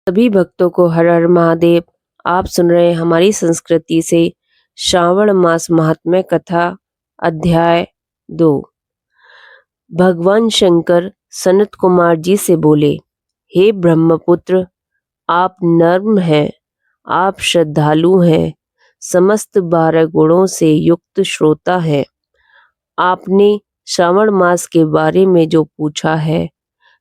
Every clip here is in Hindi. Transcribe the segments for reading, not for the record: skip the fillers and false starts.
सभी भक्तों को हर हर महादेव। आप सुन रहे हैं हमारी संस्कृति से श्रावण मास महात्म्य कथा अध्याय 2। भगवान शंकर सनत कुमार जी से बोले, हे ब्रह्मपुत्र, आप नर्म हैं, आप श्रद्धालु हैं, समस्त 12 गुणों से युक्त श्रोता हैं। आपने श्रावण मास के बारे में जो पूछा है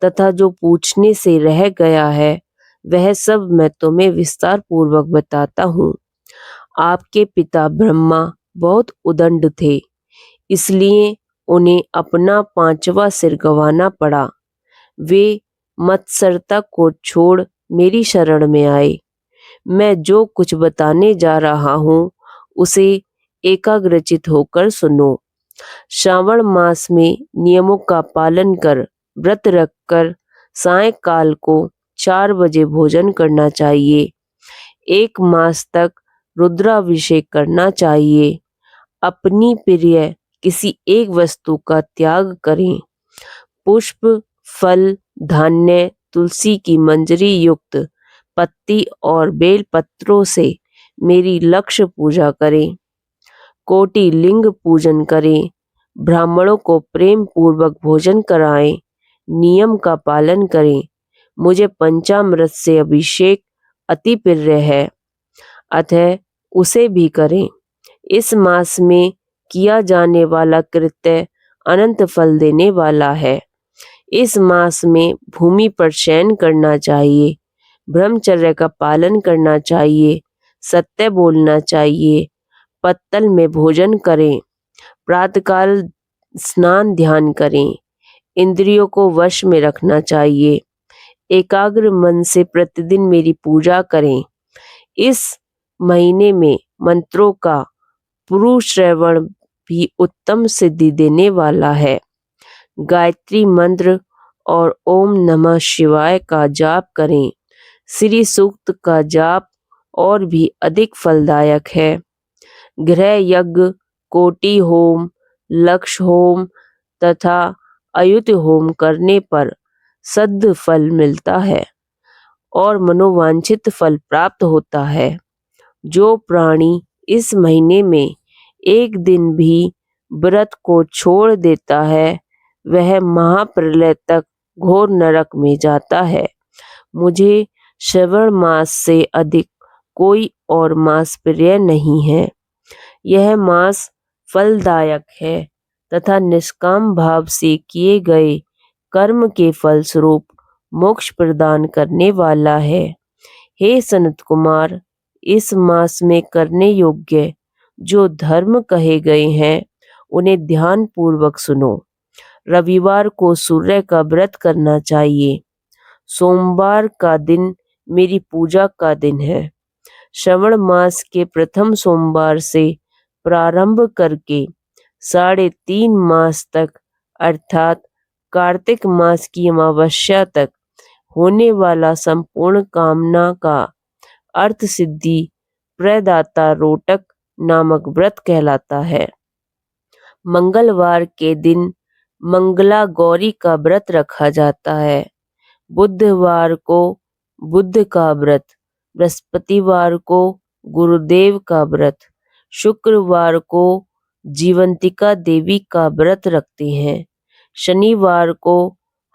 तथा जो पूछने से रह गया है वह सब मैं तुम्हें विस्तार पूर्वक बताता हूँ। आपके पिता ब्रह्मा बहुत उदंड थे, इसलिए उन्हें अपना 5वां सिर गंवाना पड़ा। वे मत्सरता को छोड़ मेरी शरण में आए। मैं जो कुछ बताने जा रहा हूँ उसे एकाग्रचित होकर सुनो। श्रावण मास में नियमों का पालन कर व्रत रखकर सायंकाल को 4 बजे भोजन करना चाहिए। 1 मास तक रुद्राभिषेक करना चाहिए। अपनी प्रिय किसी एक वस्तु का त्याग करें। पुष्प, फल, धान्य, तुलसी की मंजरी युक्त पत्ती और बेल पत्रों से मेरी लक्ष्य पूजा करें। कोटि लिंग पूजन करें। ब्राह्मणों को प्रेम पूर्वक भोजन कराएं। नियम का पालन करें। मुझे पंचामृत से अभिषेक अति प्रिय है, अतः उसे भी करें। इस मास में किया जाने वाला कृत्य अनंत फल देने वाला है। इस मास में भूमि पर शयन करना चाहिए। ब्रह्मचर्य का पालन करना चाहिए। सत्य बोलना चाहिए। पत्तल में भोजन करें। प्रातःकाल स्नान ध्यान करें। इंद्रियों को वश में रखना चाहिए। एकाग्र मन से प्रतिदिन मेरी पूजा करें। इस महीने में मंत्रों का पुरुष श्रवण भी उत्तम सिद्धि देने वाला है। गायत्री मंत्र और ओम नमः शिवाय का जाप करें। श्री सूक्त का जाप और भी अधिक फलदायक है। गृह यज्ञ, कोटि होम, लक्ष्य होम तथा अयुत होम करने पर सद् फल मिलता है और मनोवांछित फल प्राप्त होता है। जो प्राणी इस महीने में एक दिन भी व्रत को छोड़ देता है वह महाप्रलय तक घोर नरक में जाता है। मुझे श्रावण मास से अधिक कोई और मास प्रिय नहीं है। यह मास फलदायक है तथा निष्काम भाव से किए गए कर्म के फलस्वरूप मोक्ष प्रदान करने वाला है। हे सनत कुमार, इस मास में करने योग्य जो धर्म कहे गए हैं उन्हें ध्यान पूर्वक सुनो। रविवार को सूर्य का व्रत करना चाहिए। सोमवार का दिन मेरी पूजा का दिन है। श्रावण मास के प्रथम सोमवार से प्रारंभ करके 3.5 मास तक अर्थात कार्तिक मास की अमावस्या तक होने वाला संपूर्ण कामना का अर्थ सिद्धि प्रदाता रोटक नामक व्रत कहलाता है। मंगलवार के दिन मंगला गौरी का व्रत रखा जाता है। बुधवार को बुध का व्रत, बृहस्पतिवार को गुरुदेव का व्रत, शुक्रवार को जीवंतिका देवी का व्रत रखते हैं। शनिवार को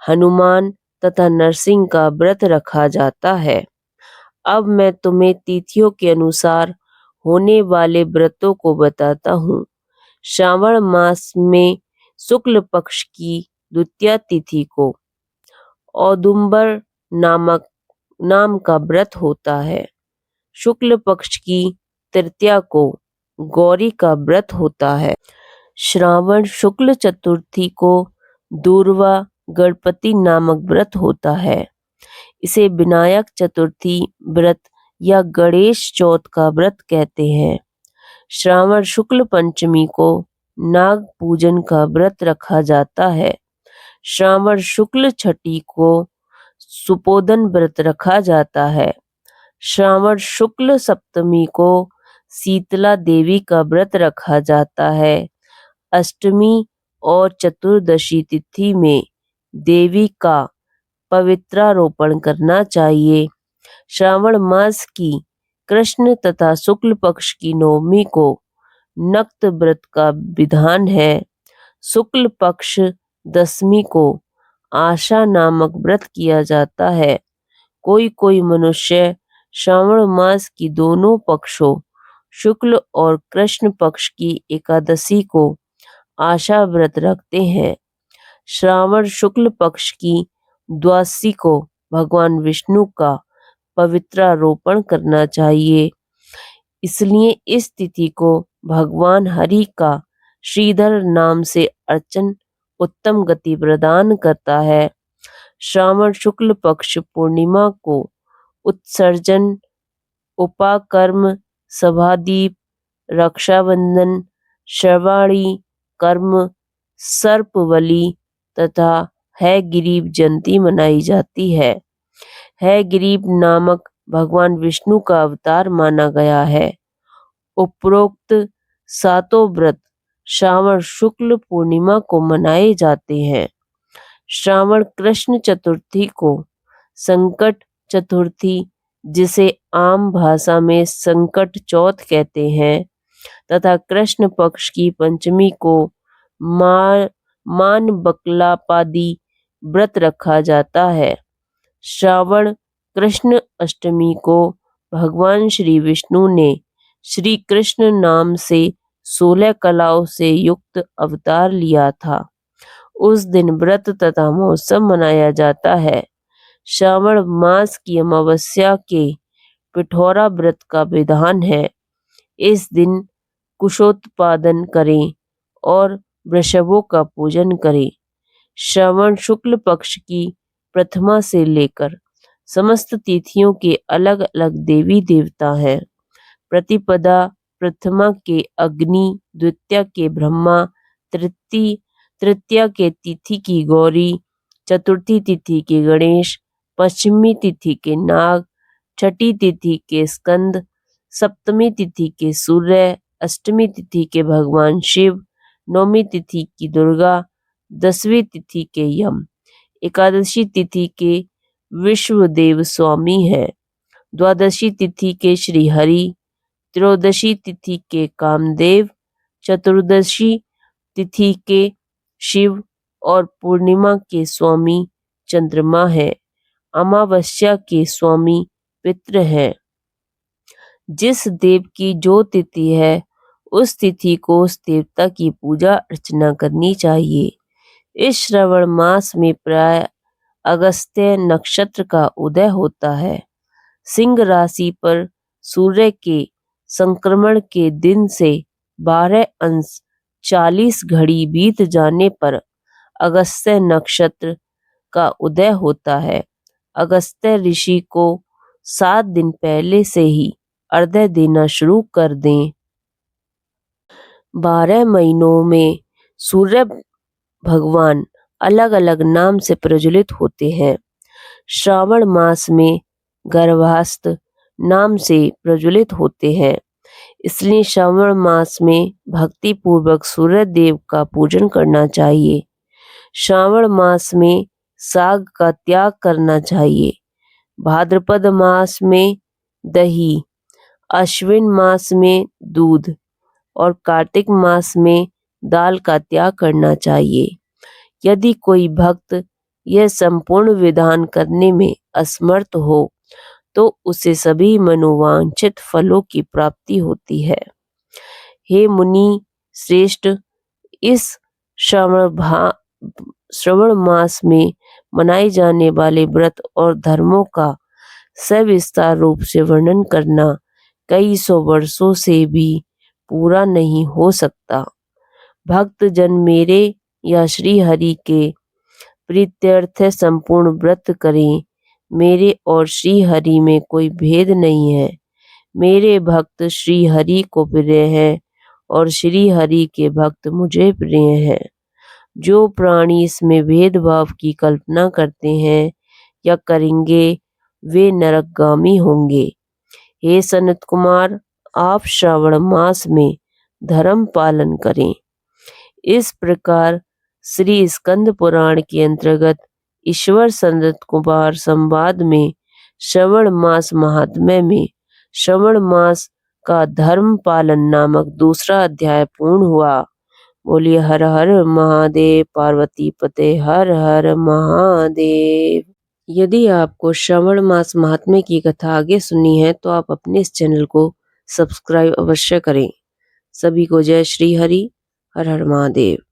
हनुमान तथा नरसिंह का व्रत रखा जाता है। अब मैं तुम्हें तिथियों के अनुसार होने वाले व्रतों को बताता हूँ। श्रावण मास में शुक्ल पक्ष की द्वितीया तिथि को औदुंबर नाम का व्रत होता है। शुक्ल पक्ष की तृतीया को गौरी का व्रत होता है। श्रावण शुक्ल चतुर्थी को दूर्वा गणपति नामक व्रत होता है। इसे विनायक चतुर्थी व्रत या गणेश चौथ का व्रत कहते हैं। श्रावण शुक्ल पंचमी को नाग पूजन का व्रत रखा जाता है। श्रावण शुक्ल छठी को सुपोदन व्रत रखा जाता है। श्रावण शुक्ल सप्तमी को शीतला देवी का व्रत रखा जाता है। अष्टमी और चतुर्दशी तिथि में देवी का पवित्रारोपण करना चाहिए। श्रावण मास की कृष्ण तथा शुक्ल पक्ष की नवमी को नक्त व्रत का विधान है। शुक्ल पक्ष दशमी को आशा नामक व्रत किया जाता है। कोई कोई मनुष्य श्रावण मास की दोनों पक्षों शुक्ल और कृष्ण पक्ष की एकादशी को आशा व्रत रखते हैं। श्रावण शुक्ल पक्ष की द्वादशी को भगवान विष्णु का पवित्रारोपण करना चाहिए। इसलिए इस तिथि को भगवान हरि का श्रीधर नाम से अर्चन उत्तम गति प्रदान करता है। श्रावण शुक्ल पक्ष पूर्णिमा को उत्सर्जन, उपाकर्म, सभादीप, रक्षाबंधन, श्रवाणी कर्म, सर्पबलि तथा है गिरीब जयंती मनाई जाती है। है गिरीब नामक भगवान विष्णु का अवतार माना गया है। उपरोक्त सातों व्रत श्रावण शुक्ल पूर्णिमा को मनाए जाते हैं। श्रावण कृष्ण चतुर्थी को संकट चतुर्थी, जिसे आम भाषा में संकट चौथ कहते हैं, तथा कृष्ण पक्ष की पंचमी को मान बकलापादी व्रत रखा जाता है। श्रावण कृष्ण अष्टमी को भगवान श्री विष्णु ने श्री कृष्ण नाम से 16 कलाओं से युक्त अवतार लिया था। उस दिन व्रत तथा महोत्सव मनाया जाता है। श्रावण मास की अमावस्या के पिठौरा व्रत का विधान है। इस दिन कुशोत्पादन करें और वृषभों का पूजन करें। श्रावण शुक्ल पक्ष की प्रथमा से लेकर समस्त तिथियों के अलग अलग देवी देवता हैं। प्रतिपदा प्रथमा के अग्नि, द्वितीया के ब्रह्मा, तृतीया के तिथि की गौरी, चतुर्थी तिथि के गणेश, पंचमी तिथि के नाग, छठी तिथि के स्कंद, सप्तमी तिथि के सूर्य, अष्टमी तिथि के भगवान शिव, नौमी तिथि की दुर्गा, 10वीं तिथि के यम, एकादशी तिथि के विश्वदेव स्वामी है, द्वादशी तिथि के श्री हरि, त्रयोदशी तिथि के कामदेव, चतुर्दशी तिथि के शिव और पूर्णिमा के स्वामी चंद्रमा है। अमावस्या के स्वामी पितृ हैं। जिस देव की जो तिथि है उस तिथि को उस देवता की पूजा अर्चना करनी चाहिए। इस श्रावण मास में प्राय अगस्त्य नक्षत्र का उदय होता है। सिंह राशि पर सूर्य के संक्रमण के दिन से 12 अंश 40 घड़ी बीत जाने पर अगस्त्य नक्षत्र का उदय होता है। अगस्त्य ऋषि को 7 दिन पहले से ही अर्घ्य देना शुरू कर दें। 12 महीनों में सूर्य भगवान अलग अलग नाम से प्रज्वलित होते हैं। श्रावण मास में गर्भास्त्र नाम से प्रज्वलित होते हैं। इसलिए श्रावण मास में भक्ति पूर्वक सूर्य देव का पूजन करना चाहिए। श्रावण मास में साग का त्याग करना चाहिए। भाद्रपद मास में दही, अश्विन मास में दूध और कार्तिक मास में दाल का त्याग करना चाहिए। यदि कोई भक्त यह संपूर्ण विधान करने में असमर्थ हो तो उसे सभी मनोवांछित फलों की प्राप्ति होती है। हे मुनि श्रेष्ठ, इस श्रावण मास में मनाए जाने वाले व्रत और धर्मों का सविस्तार रूप से वर्णन करना कई सौ वर्षों से भी पूरा नहीं हो सकता। भक्त जन मेरे या श्री हरि के प्रीत्यर्थ संपूर्ण व्रत करें। मेरे और श्री हरि में कोई भेद नहीं है। मेरे भक्त श्री हरि को प्रिय हैं और श्री हरि के भक्त मुझे प्रिय हैं। जो प्राणी इसमें भेदभाव की कल्पना करते हैं या करेंगे वे नरकगामी होंगे। हे सनत कुमार, आप श्रावण मास में धर्म पालन करें। इस प्रकार श्री स्कंद पुराण के अंतर्गत ईश्वर सनत कुमार संवाद में श्रवण मास महात्म्य में श्रवण मास का धर्म पालन नामक दूसरा अध्याय पूर्ण हुआ। बोलिए हर हर महादेव, पार्वती पते हर हर महादेव। यदि आपको श्रवण मास महात्म्य की कथा आगे सुननी है तो आप अपने इस चैनल को सब्सक्राइब अवश्य करें। सभी को जय श्री हरि, हर हर महादेव।